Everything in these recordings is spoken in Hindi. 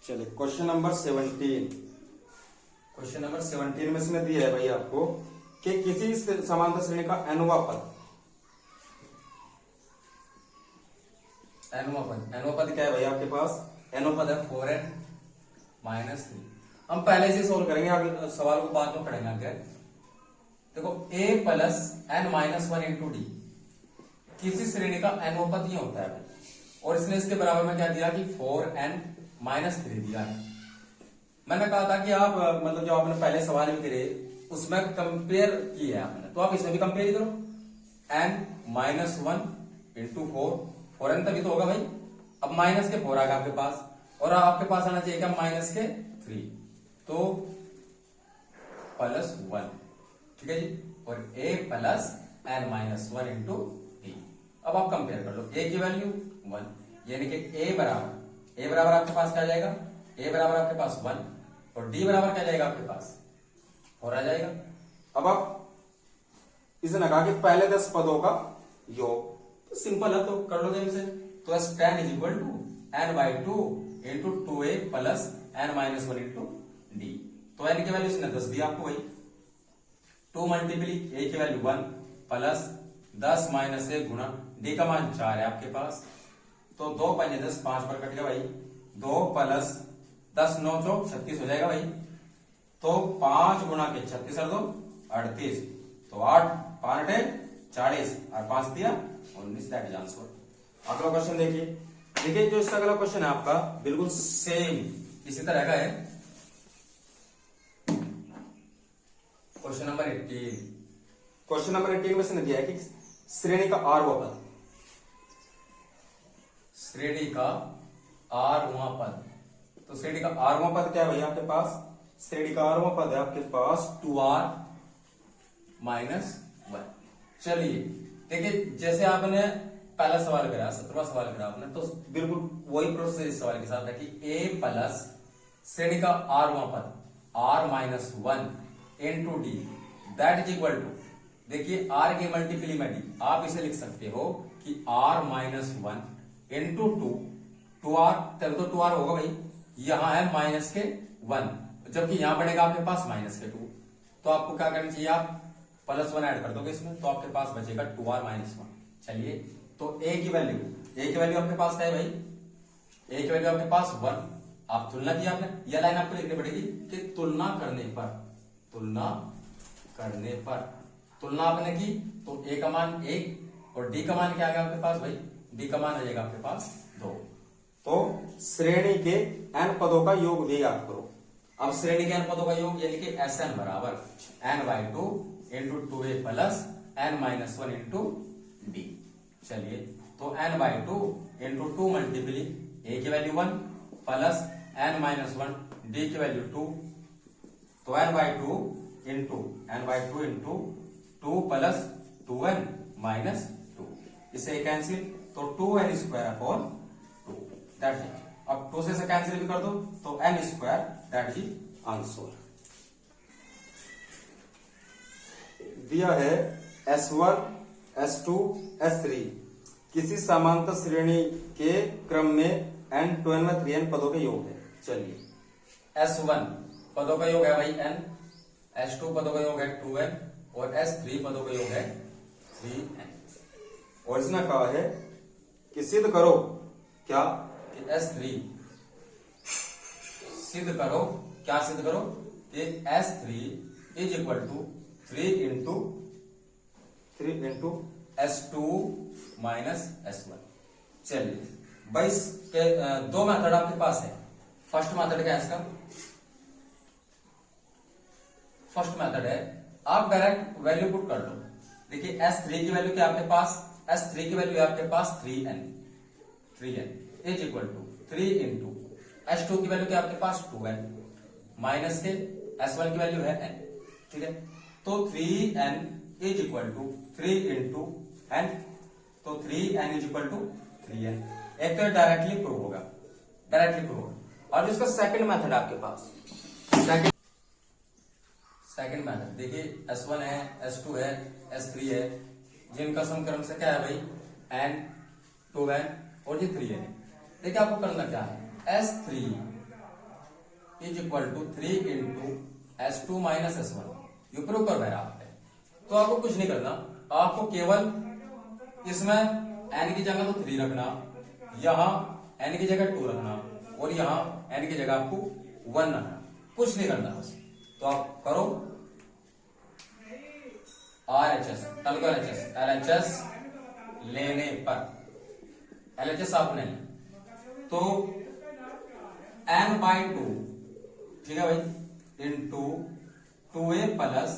चलिए क्वेश्चन नंबर 17। क्वेश्चन नंबर 17 में इसने दिया है भाई आपको कि किसी समांतर श्रेणी का nवां पद, nवां पद क्या है भाई आपके पास? nवां पद है 4n माइनस 3। हम पहले से सोल्व करेंगे, आगे सवाल को बाद में पढ़ेंगे आगे। देखो a plus n minus 1 into D, किसी श्रेणी का nवां पद ये होता है भाई। और इसने इसके बराबर में क्या दिया कि 4n माइनस 3 दिया है। मैंने कहा था कि आप मतलब जो आपने पहले सवाल में करे उसमें कंपेयर किया है आपने, तो आप इसमें भी कंपेयर ही करो। n माइनस 1 इंटू 4n तभी तो होगा भाई। अब माइनस के 4 आ गया आपके पास, और आपके पास आना चाहिए क्या? माइनस के 3, तो प्लस 1, ठीक है जी। और a plus n minus 1 into D. अब आप कंपेयर कर लो, a की वैल्यू 1, यानी कि a बराबर आपके पास क्या आ जाएगा? a बराबर आपके पास 1 और d बराबर क्या जाएगा आपके पास? 4 आ जाएगा। अब आप इसने कहा कि पहले 10 पदों का योग, तो सिंपल है, तो कर लोगे इसे। तो tan is equal to n by 2 into 2a plus n minus 1 into D. तो n की वैल्यू इसने 10 दिया आपको भाई, 2 मल्टीप्ली a की वैल्यू 1 प्लस 10 माइनस 1 गुना d का मान 4 है आपके पास। तो 2 5 10, 5 पर कट गया भाई, 2 प्लस 10 9 चौक 36 हो जाएगा भाई। तो 5 गुना के 36 और 2 38, तो 8 5 40 और 5 दिया 19। That is answer. अगला क्वेश्चन देखिए। देखिए जो इसका अगला क्वेश्चन है आपका बिल्कुल सेम इसी तरह का है। Question number 18। क्वेश्चन नंबर 18 में इसने दिया है कि श्रेणी का आरवां पद, श्रेणी का आरवां पद। तो श्रेणी का आरवां पद क्या है भाई आपके पास? श्रेणी का आरवां पद है आपके पास 2r माइनस 1। चलिए देखिए, जैसे आपने पहला सवाल करा, 17वां सवाल करा आपने, तो बिल्कुल वही प्रोसेस इस सवाल के साथ है कि a प्लस श्रेणी का आरवां पद r minus 1 into D, that is equal to, देखिए r की मल्टीप्ली में d, आप इसे लिख सकते हो कि r माइनस 1 इंटू 2r, तब तो 2r होगा भाई, यहां है माइनस के 1, जबकि यहां बढ़ेगा आपके पास माइनस के 2। तो आपको क्या करना चाहिए? आप प्लस 1 ऐड कर दोगे इसमें, तो आपके पास बचेगा 2r माइनस 1। चलिए, तो a की वैल्यू आपके पास क्या है भाई? a की वैल्यू आपके पास 1। आप तुलना की आपने, यह लाइन आपको लिखनी पड़ेगी कि तुलना करने पर तुलना आपने की, तो a का मान 1 और d का मान क्या आ गया आपके पास भाई? d का मान आ जाएगा आपके पास 2। तो श्रेणी के n पदों का योग भी याद करो। अब श्रेणी के n पदों का योग यानी कि Sn बराबर n by 2 into 2a plus n minus 1 into D. चलिए, तो n by 2 into 2 multiply a की वैल्यू 1 प्लस n माइनस 1 d की वैल्यू 2, तो n by 2 into 2 plus 2n minus 2, इसे कैंसिल, तो 2n square upon 2, that is. अब 2 से कैंसिल भी कर दो तो n square, that is answer. दिया है S1 S2 S3 किसी समांतर श्रेणी के क्रम में n 2n में 3n पदों के योग है। चलिए, S1 पदों का योग है भाई n, S2 पदों का योग है 2n और S3 पदों का योग है 3n। और इसने कहा है कि सिद्ध करो क्या? कि S3 सिद्ध करो, क्या सिद्ध करो? कि S3 is equal to 3 into S2 minus S1। चलिए भाई, दो मेथड आपके पास है। फर्स्ट मेथड क्या है इसका? फर्स्ट मेथड है आप डायरेक्ट वैल्यू पुट कर लो। देखिए S3 की वैल्यू क्या आपके पास? S3 की वैल्यू है आपके पास 3n is equal to 3 into S2 की वैल्यू क्या आपके पास 2n माइनस के S1 की वैल्यू है n, ठीक है। तो 3n is equal to 3 into n, तो 3n is equal to 3n। एक तो डायरेक्टली प्रूव होगा, और जिसका सेकंड मेथड आपके पास, सेकंड मेथड देखिए, S1 है, S2 है, S3 है, जिनका समीकरण से क्या है भाई? n 2n और ये 3n है। देखिए आपको करना क्या है? S3 is equal to 3 into S2 minus S1। ये प्रूव कर रहा है। तो आपको कुछ नहीं करना, आपको केवल इसमें n की जगह तो 3 रखना, यहां n की जगह 2 रखना, और यहां n की जगह आपको 1 रखना, कुछ नहीं करना बस। तो आप करो RHS, LHS लेने पर, LHS आपने तो n/2, ठीक है भाई, into 2a plus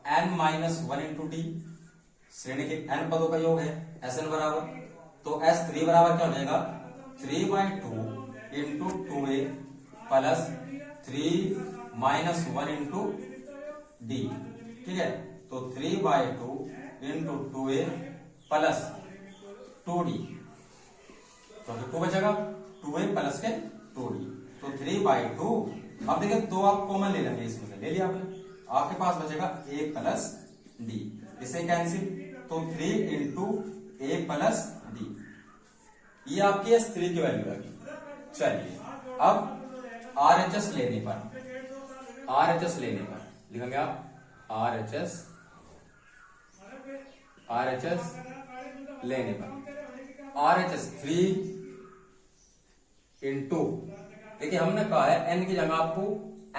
n-1 into D, श्रेणी के n पदों का योग है Sn बराबर, तो S3 बराबर क्या हो जाएगा 3/2 into 2a plus 3-1 into D, ठीक है। तो 3/2 इंटू 2a प्लस 2d, तो 2 बचेगा, 2a प्लस के 2d, तो 3/2। अब देखिए 2 आप कॉमन ले लेंगे, इसमें से ले लिया आपने, आपके पास बचेगा a प्लस d, इसे कैंसिल, तो 3 इंटू a प्लस d, ये आपकी S3 की वैल्यू आ गई। चलिए अब RHS लेने पर लिखेंगे आप RHS लेने पर, RHS 3 इंटू, देखिए हमने कहा है n की जगह आपको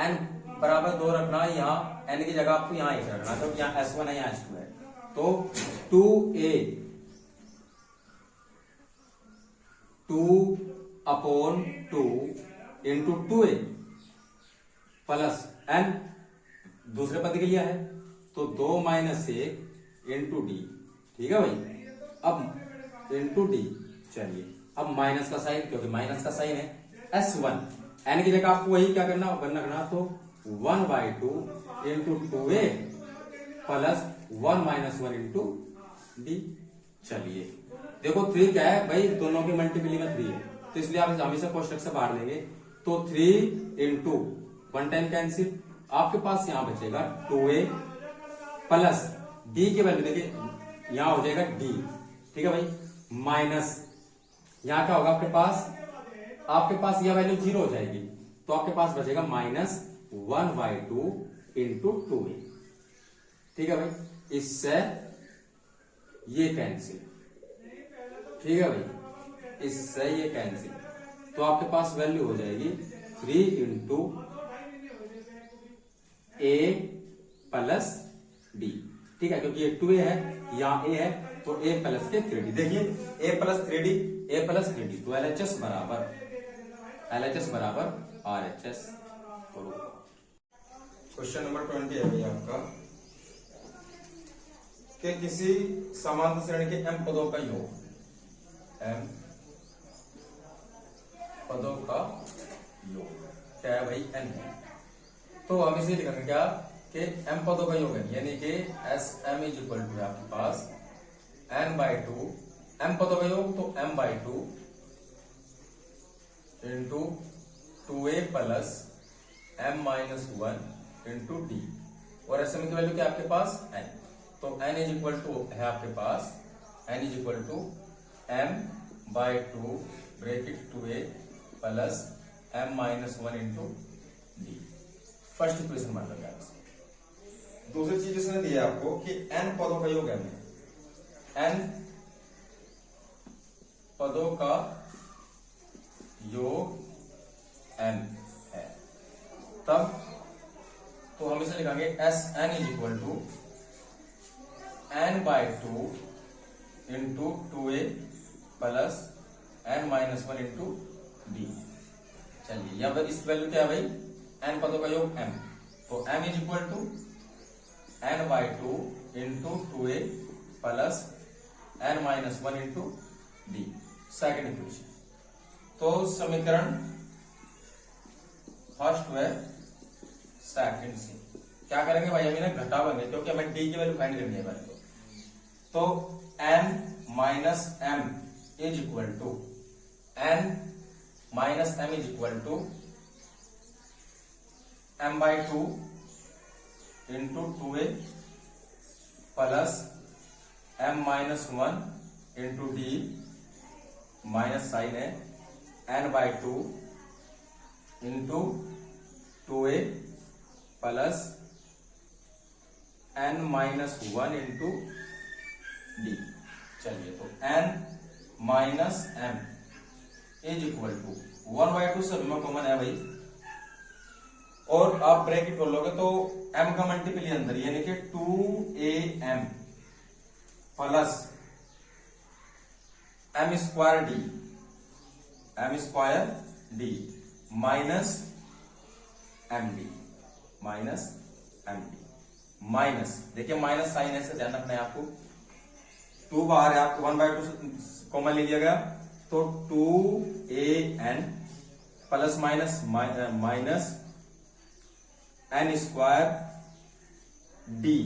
n बराबर 2 रखना है, यहाँ n की जगह आपको यहाँ 1 रखना है, तो यहाँ S1 है, यहाँ S2 है, तो 2a 2/2 into 2a plus n दूसरे पद के लिए है, तो 2 - 1 इंटू डी, ठीक है भाई। अब इंटू डी, चलिए अब माइनस का साइन, क्योंकि माइनस का साइन है, S1 n की जगह आपको वही क्या करना, 1 रखना, तो 1/2 into 2a plus 1-1 into D. चलिए देखो 3 क्या है भाई, दोनों की मल्टीपली में 3 है, तो इसलिए आप हमेशा कोष्टक से बाहर लेंगे, तो 3 इंटू 1 टाइम कैंसिल, आपके पास यहां बचेगा 2a प्लस d की वैल्यू देखिए यहां हो जाएगा d, ठीक है भाई, माइनस यहां क्या होगा आपके पास यह वैल्यू 0 हो जाएगी, तो आपके पास बचेगा -1/2 इंटू 2a, ठीक है भाई, इससे ये कैंसिल, ठीक है भाई, इससे ये कैंसिल, तो आपके पास वैल्यू हो जाएगी 3 इंटू a प्लस d, ठीक है, क्योंकि ये 2a है, यहाँ a है, तो a प्लस के 3d, देखिए a प्लस 3d, तो LHS बराबर RHS। क्वेश्चन नंबर 20 है भैया आपका, कि किसी समांतर श्रेणी के m पदों का योग, m पदों का योग क्या है भाई, n है, तो हम इसे लिखेंगे क्या कि m पदों का योग है, यानी कि SM इज इक्वल टू आपके पास n/2, m पदों का योग तो m/2 into 2a plus m-1 into d, और SM की वैल्यू क्या आपके पास n, तो n इज इक्वल टू है आपके पास n is equal to m/2 bracket 2a plus m-1 into d, first equation मान लो। दूसरी चीज इसने दिया आपको कि n पदों का योग है, n पदों का योग m है, तब तो हम इसे लिखेंगे Sn is equal to n/2 into 2a plus n-1 into d। चलिए यहाँ पर इस वैल्यू क्या है भाई, n पदों का योग m, तो m is equal to n/2 into 2a plus n-1 into d, second equation. तो समीकरण फर्स्ट व सेकेंड से क्या करेंगे भाई, हम इन्हें घटावेंगे, क्योंकि हमें d की वैल्यू फाइंड करनी है भाई, तो n minus m is equal to m/2 into 2a plus m-1 into d, minus sign है n/2 into 2a plus n minus 1 into D. चलिए तो n minus m is equal to 1/2 सभी में कॉमन है भाई, और आप ब्रैकेट खोल लोगे तो m का मल्टीपल अंदर यानी कि 2am plus m square D minus md minus देखिए माइनस साइन ऐसे ध्यान रखना है आपको, 2 बाहर है आपको 1/2 कॉमन ले लिया गया तो 2an plus minus minus n square D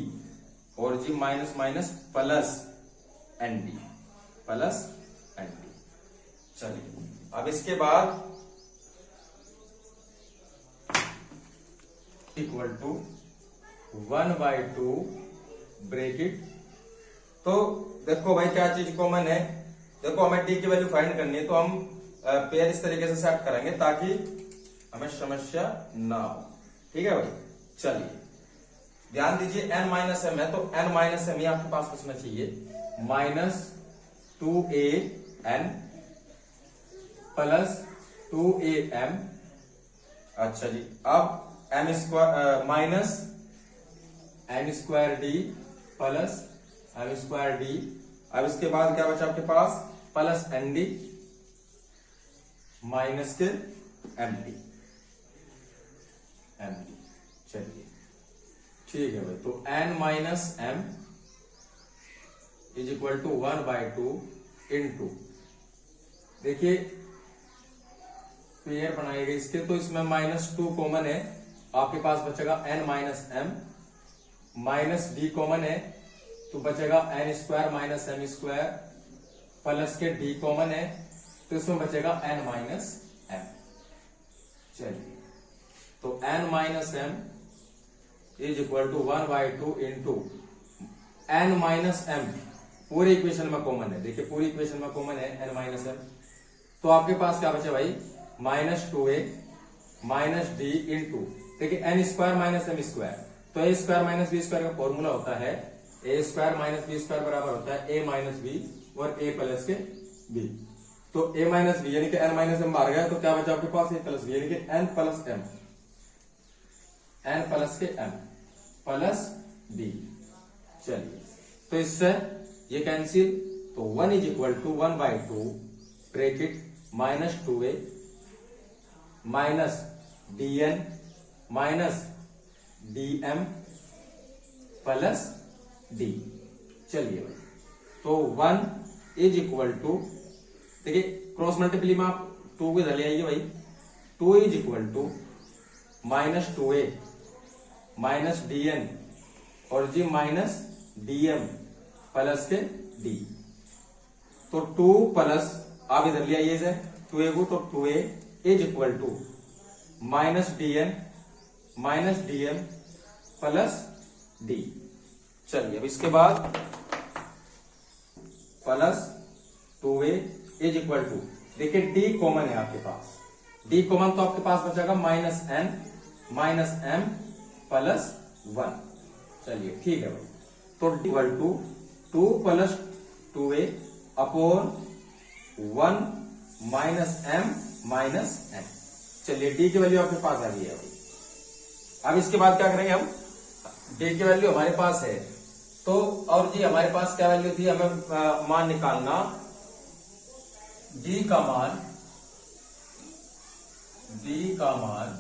और जी माइनस माइनस प्लस nd चलिए अब इसके बाद इक्वल टू 1/2 ब्रैकेट। तो देखो भाई क्या चीज कॉमन है, देखो हमें डी की वैल्यू फाइंड करनी है तो हम पेयर इस तरीके से सेट करेंगे ताकि हमें समस्या ना हो। ठीक है भाई, चलिए ध्यान दीजिए n माइनस एम है तो n माइनस एम ही आपके पास बचना चाहिए, माइनस 2an प्लस 2am। अच्छा जी, अब m square minus n square D plus m square D. अब इसके बाद क्या बचा आपके पास, प्लस एन डी माइनस के एम डी। चलिए ठीक है भाई, तो n minus m is equal to 1/2 into, देखिए पेयर बनाई गई इसके तो इसमें -2 कॉमन है, आपके पास बचेगा n minus m, minus D common है तो बचेगा n square minus m square, plus के डी कॉमन है तो इसमें बचेगा n माइनस m। चलिए तो n minus m is equal to 1/2 into n minus m, पूरे इक्वेशन में कॉमन है, देखिए पूरी इक्वेशन में कॉमन है n माइनस m, तो आपके पास क्या बचे भाई, -2a माइनस डी इंटू, देखिए n square minus m square, तो a square minus b square का फॉर्मूला होता है a square minus b square बराबर होता है a माइनस b और a प्लस के b। तो a माइनस b यानी कि n माइनस m बाहर गया तो क्या बचा आपके पास a प्लस b यानी कि n प्लस के m प्लस d। चलिए तो इससे ये कैंसिल, तो 1 is equal to 1/2 bracket -2a minus dn minus dm plus d। चलिए भाई, तो 1 इज इक्वल टू, देखिए क्रॉस मल्टीप्ली में आप 2 को इधर ले आइए भाई, 2 is equal to -2a minus dn और जी माइनस dm प्लस के d। तो 2 प्लस आप इधर ले आइए इसे 2a को, तो 2a is equal to -dn minus dm plus d। चलिए अब इसके बाद plus 2a is equal to, देखिए d कॉमन है आपके पास, d कॉमन तो आपके पास बचेगा -n माइनस m प्लस 1। चलिए ठीक है भाई, तो d equal to 2 plus 2a upon 1 minus m minus n। चलिए d की वैल्यू आपके पास आ गई है भाई। अब इसके बाद क्या करेंगे हम, d की वैल्यू हमारे पास है तो, और जी हमारे पास क्या वैल्यू थी, हमें मान निकालना d का मान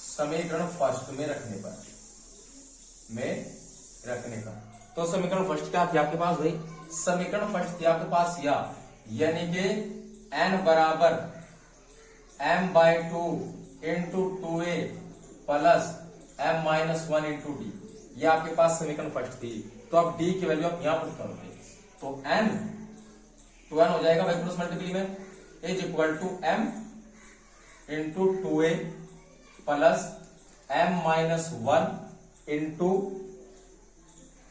समीकरण फर्स्ट में रखने का। तो समीकरण फर्स्ट क्या थी आपके पास भाई, समीकरण फर्स्ट थी आपके पास या, यानी कि n बराबर m/2 into 2a plus m minus 1 into D, ये आपके पास समीकरण फर्स्ट थी। तो अब d की वैल्यू आप यहां पुट करोगे तो n 2n हो जाएगा भाई क्रॉस मल्टीप्ली में, is equal to m into 2a plus m minus 1 into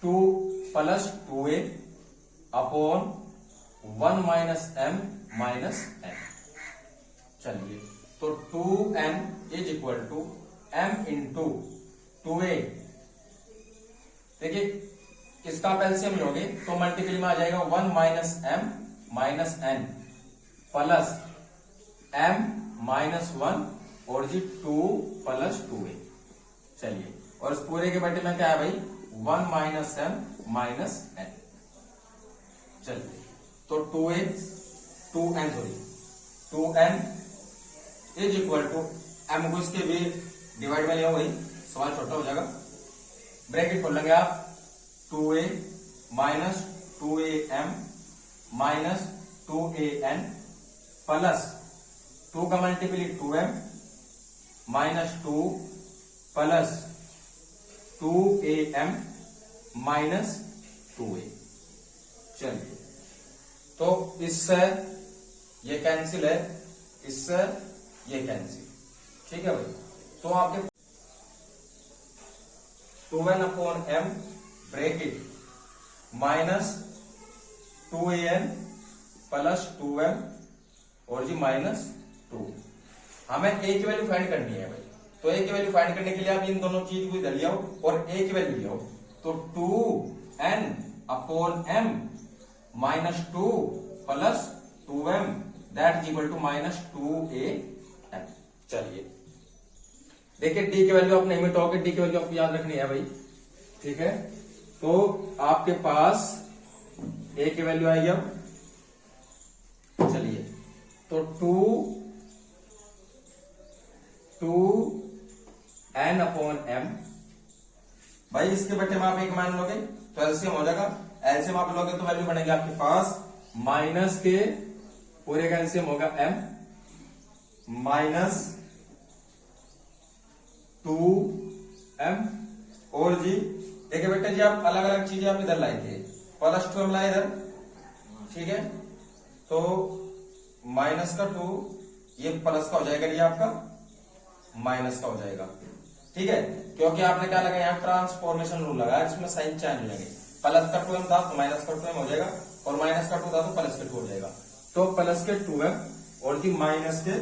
2 plus 2a upon 1 minus m minus n। चलिए तो 2n is equal to m into 2a। देखिए इसका आप एलसीएम लोगे तो मल्टीपल में आ जाएगा 1 minus m minus n plus m minus 1 और जी 2 प्लस 2a। चलिए और इस पूरे के बटे में क्या है भाई 1 माइनस m माइनस n। चलिए तो 2n is equal to m को इसके भी डिवाइड में लिया वही सवाल छोटा हो जाएगा। ब्रैकेट खोल लेंगे आप 2a minus 2am minus 2an plus 2 का multiple 2m minus 2 plus 2am minus 2a। चलिए तो इससे ये कैंसिल है, इससे ये कैंसिल, ठीक है भाई। तो आपके 2n upon m bracket minus 2an plus 2m और जी माइनस 2। हमें a की वैल्यू फाइंड करनी है भाई, तो a की वैल्यू फाइंड करने के लिए आप इन दोनों चीज को इधर ले आओ और a की वैल्यू ले आओ। तो 2n upon m minus 2 plus 2m that is equal to minus 2am। चलिए देखिए डी की वैल्यू आप नहीं मिटाओगे, डी की वैल्यू आपको याद रखनी है भाई, ठीक है। तो आपके पास a की वैल्यू आएगी अब। चलिए तो 2n अपॉन m भाई इसके बटे में आप एक मान लोगे तो एलसीएम हो जाएगा। एलसीएम आप लोगे तो वैल्यू बनेगी आपके पास माइनस के पूरे का एलसीएम होगा m माइनस 2m और जी देखिए बेटे जी आप अलग अलग चीजें आप इधर लाए थे, प्लस 2m लाए इधर, ठीक है। तो माइनस का 2 ये प्लस का हो जाएगा, ये आपका माइनस का हो जाएगा, ठीक है। क्योंकि आपने क्या लगाया यहाँ ट्रांसफॉर्मेशन रूल लगाया, इसमें साइन चेंज हो जाएंगे। प्लस का 2m था तो माइनस का 2m हो जाएगा और माइनस का 2 था तो प्लस का 2 हो जाएगा। तो प्लस के 2m और जी माइनस के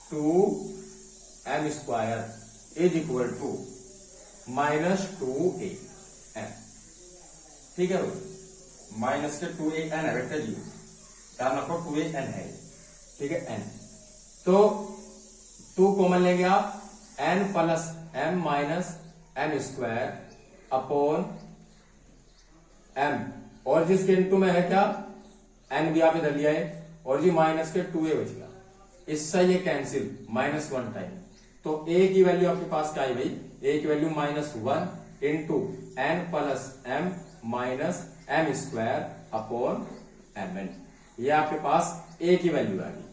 2m square is equal to minus 2am, ठीक है भाई। माइनस के 2an है बेटा जी, ध्यान रखो 2an है, ठीक है n। तो 2 कॉमन लेंगे आप, n plus m minus m square upon m और जिसके इनटू में है क्या n भी आप इधर लिया है और जी माइनस के 2a बच गया, इससे ये कैंसिल माइनस 1 टाइम। तो a की वैल्यू आपके पास क्या है भाई, a की value minus 1 into n plus m minus m square upon mn, ये आपके पास a की वैल्यू आ गई,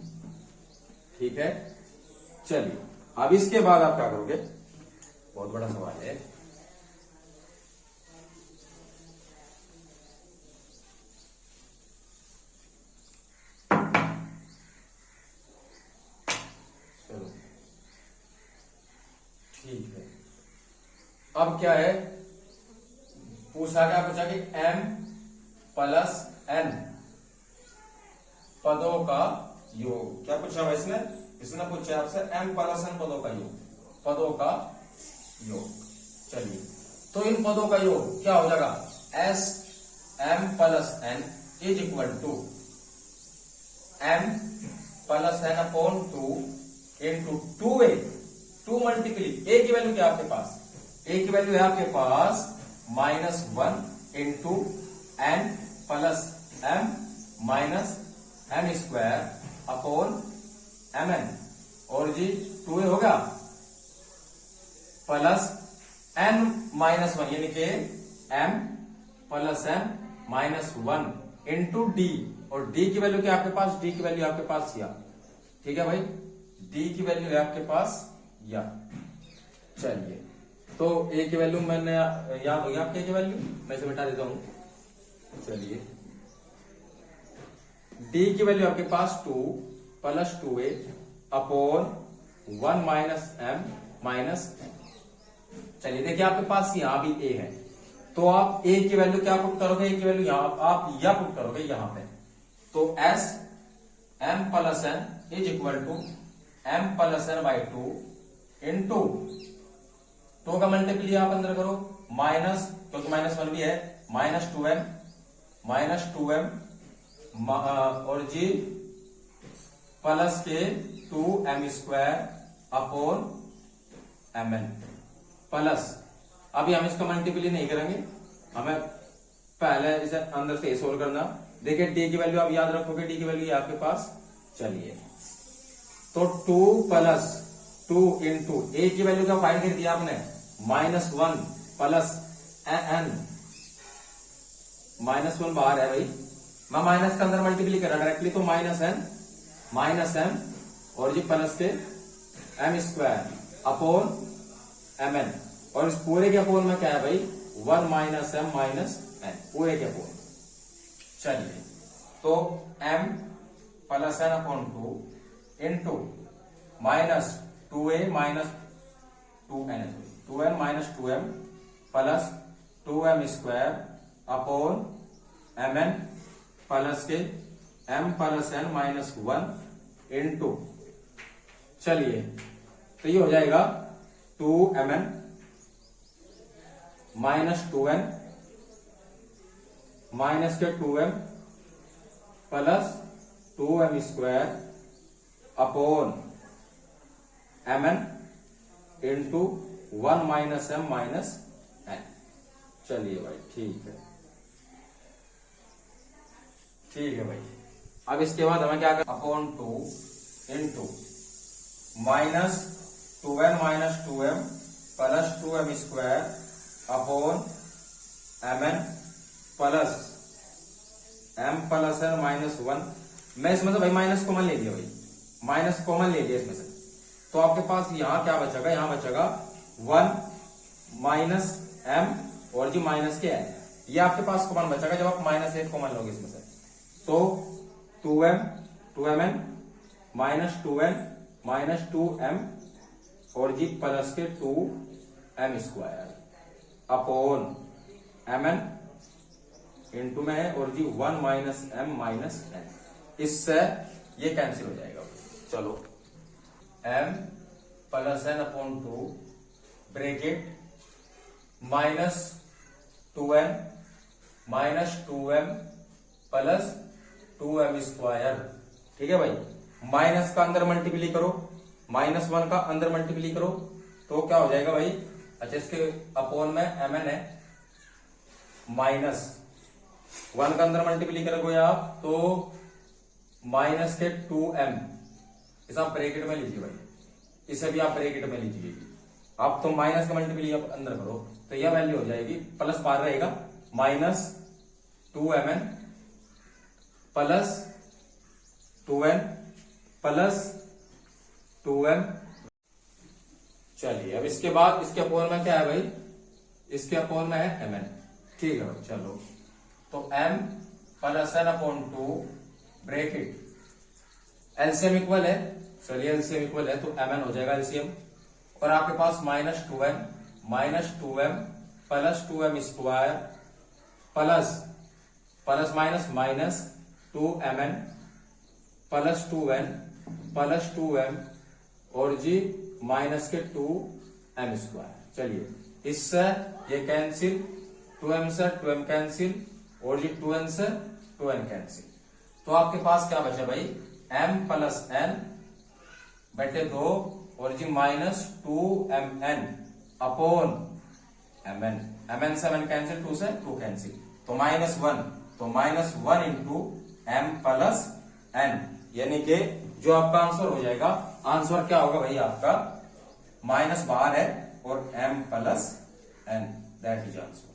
ठीक है। चलिए अब इसके बाद आप क्या करोगे, बहुत बड़ा सवाल है। चलो ठीक है, अब क्या है पूछा, क्या पूछा कि m प्लस n पदों का योग। क्या पूछा भाई इसने पूछा आपसे m प्लस n पदों का योग, पदों का योग। चलिए तो इन पदों का योग क्या हो जाएगा, s m plus n is equal to m plus n upon 2 into 2a। 2 multiply a की वैल्यू क्या आपके पास, a की वैल्यू है आपके पास minus 1 into n plus m minus m square upon mn और जी 2a हो गया प्लस n माइनस 1 यानी कि m plus n minus 1 into d, और d की वैल्यू क्या आपके पास, d की वैल्यू आपके पास या, ठीक है भाई, d की वैल्यू है आपके पास या। चलिए तो a की वैल्यू मैंने याद हो गया आपके, a की वैल्यू मैं इसे मिटा देता हूं। चलिए d की वैल्यू आपके पास 2 plus 2a upon 1 minus m minus. चलिए देखिए आपके पास यहां भी a है, तो आप a की वैल्यू क्या पुट करोगे, a की वैल्यू यहां आप या पुट करोगे यहां पे। तो s m plus n is equal to m plus n by 2 into 2 का मल्टीप्ली आप अंदर करो माइनस, क्योंकि -1 भी है, -2m और जी प्लस के 2m square upon mn plus, अभी हम इसका मल्टीप्ली नहीं करेंगे, हमें पहले इसे अंदर से सोल्व करना। देखिए डी की वैल्यू आप याद रखोगे, डी की वैल्यू आपके पास, चलिए तो 2 प्लस 2 इंटू ए की वैल्यू क्या फाइंड कर दिया आपने, -1 प्लस n, -1 बाहर है भाई, मैं माइनस के अंदर मल्टीप्ली करा डायरेक्टली, तो -m और जी प्लस के m स्क्वायर अपॉन mn, और इस पूरे के अपोन में क्या है भाई 1 माइनस m माइनस n, पूरे के अपोन। चलिए तो m plus n upon 2 into minus 2a minus 2n minus 2m plus 2m square upon mn plus के m plus n minus 1 into, चलिए तो ये हो जाएगा 2mn माइनस 2n माइनस के 2m plus 2m square upon mn into 1 minus m minus n। चलिए भाई ठीक है भाई। अब इसके बाद हमें क्या करना, upon 2 into minus 2n minus 2m plus 2m square upon mn plus m plus n minus 1। मैं इसमें से भाई माइनस कॉमन ले लिया, भाई माइनस कॉमन ले लिया इसमें से, तो आपके पास यहां क्या बचेगा, यहां बचेगा 1 माइनस m और जी माइनस के n, ये आपके पास कॉमन बचेगा जब आप -1 कॉमन लोगे इसमें से, तो 2mn minus 2n minus 2m और जी प्लस के 2m square upon mn into में है और जी 1 माइनस m माइनस n, इससे ये कैंसिल हो जाएगा। चलो m plus n upon 2 bracket minus 2n minus 2m plus 2m square, ठीक है भाई, माइनस का अंदर मल्टीप्ली करो, -1 का अंदर मल्टीप्ली करो तो क्या हो जाएगा भाई, अच्छा इसके अपॉन में mn है, -1 का अंदर मल्टीप्ली करोगे आप तो माइनस के 2m, इसे आप ब्रैकेट में लीजिए भाई, इसे भी आप ब्रैकेट में लीजिए, आप तो माइनस का मल्टीप्ली आप अंदर करो तो यह वैल्यू हो जाएगी, प्लस बाहर रहेगा -2mn plus 2n plus 2m। चलिए अब इसके बाद इसके अपोन में क्या है भाई, इसके अपोन में है mn, ठीक है भाई। चलो तो m plus n upon 2 bracket, LCM equal है, चलिए एलसीएम इक्वल है तो mn हो जाएगा एलसीएम, और आपके पास -2n minus 2m plus 2m square plus plus minus minus 2mn plus 2n plus 2m और जी माइनस के 2m स्क्वायर। चलिए इससे ये कैंसिल, 2m से 2m कैंसिल और जी 2n से 2n कैंसिल, तो आपके पास क्या बचा भाई, m प्लस n बटे 2 और जी -2mn अपॉन mn, mn से mn कैंसिल, 2 से 2 कैंसिल, तो -1, तो -1 इंटू m प्लस n, यानी कि जो आपका आंसर हो जाएगा, आंसर क्या होगा भाई आपका, माइनस बाहर है और m plus n, that is answer.